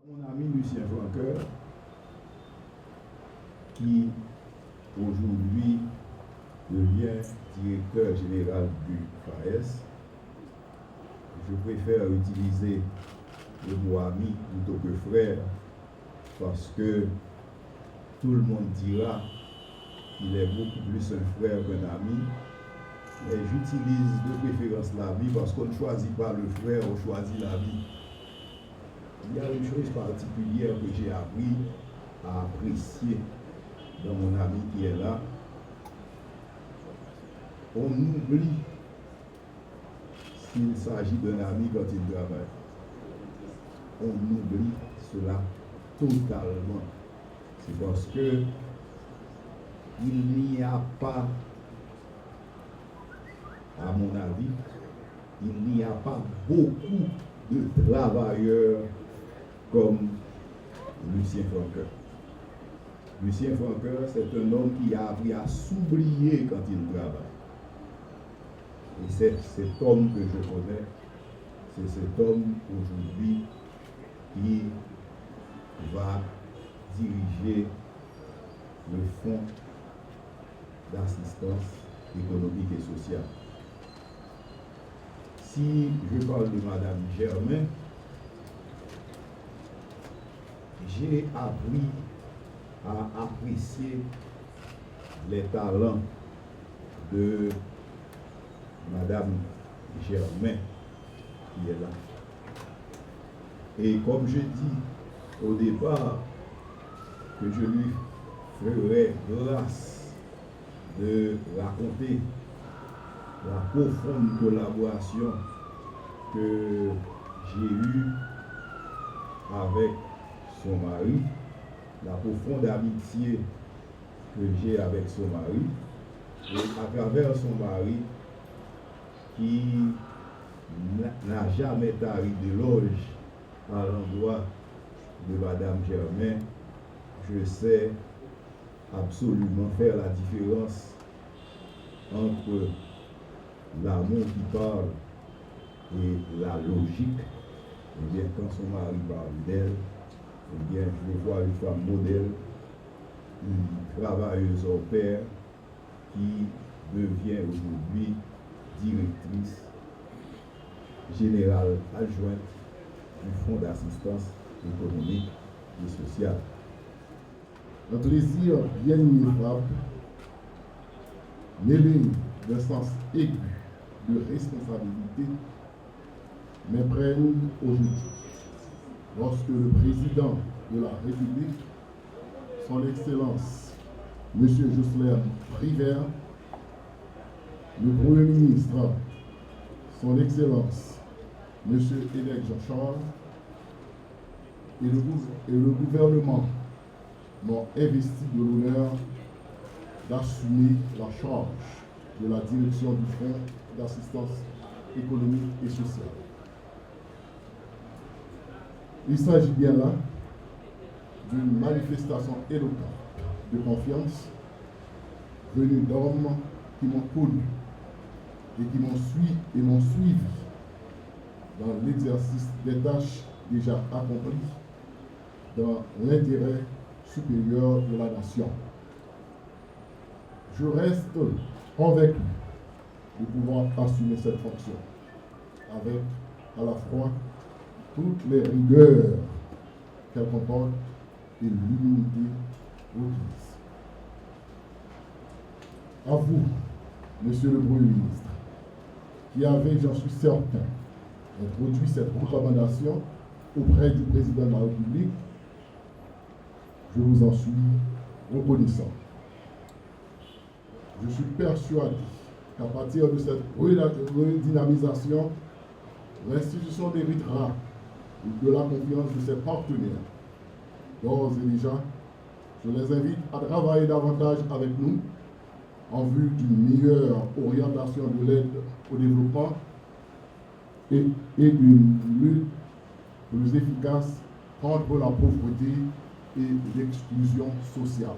Mon ami Lucien Franqueur, qui aujourd'hui devient directeur général du FAES, je préfère utiliser le mot ami plutôt que frère, parce que tout le monde dira qu'il est beaucoup plus un frère qu'un ami. Mais j'utilise de préférence l'ami parce qu'on ne choisit pas le frère, on choisit l'ami. Il y a une chose particulière que j'ai appris à apprécier dans mon ami qui est là. On oublie s'il s'agit d'un ami quand il travaille. On oublie cela totalement. C'est parce que il n'y a pas, à mon avis, il n'y a pas beaucoup de travailleurs comme Lucien Franqueur. Lucien Franqueur, c'est un homme qui a appris à s'oublier quand il travaille. Et c'est cet homme que je connais, c'est cet homme aujourd'hui qui va diriger le fonds d'assistance économique et sociale. Si je parle de Madame Germain, j'ai appris à apprécier les talents de Madame Germain qui est là. Et comme je dis au départ que je lui ferai grâce de raconter la profonde collaboration que j'ai eue avec son mari, la profonde amitié que j'ai avec son mari, et à travers son mari qui n'a jamais tari d'éloge à l'endroit de Madame Germain, je sais absolument faire la différence entre l'amour qui parle et la logique. Eh bien, quand son mari parle d'elle, eh bien, je vois une femme modèle, une travailleuse au pair qui devient aujourd'hui directrice générale adjointe du Fonds d'assistance économique et sociale. Un plaisir bien ineffable, mêlé d'un sens aigu de responsabilité, m'imprègne aujourd'hui lorsque le président de la République, son Excellence, M. Jocelyn Privert, le Premier ministre, son Excellence, M. Élègue Jean-Charles, et le gouvernement m'ont investi de l'honneur d'assumer la charge de la direction du Fonds d'assistance économique et sociale. Il s'agit bien là d'une manifestation éloquente de confiance venue d'hommes qui m'ont connu et qui m'ont suivi dans l'exercice des tâches déjà accomplies dans l'intérêt supérieur de la nation. Je reste convaincu de pouvoir assumer cette fonction avec à la fois toutes les rigueurs qu'elle comporte et l'humilité requise. À vous, Monsieur le Premier ministre, qui avez, j'en suis certain, introduit cette recommandation auprès du Président de la République, je vous en suis reconnaissant. Je suis persuadé qu'à partir de cette redynamisation, l'institution méritera de la confiance de ses partenaires. D'ores et déjà, je les invite à travailler davantage avec nous en vue d'une meilleure orientation de l'aide au développement et d'une lutte plus efficace contre la pauvreté et l'exclusion sociale.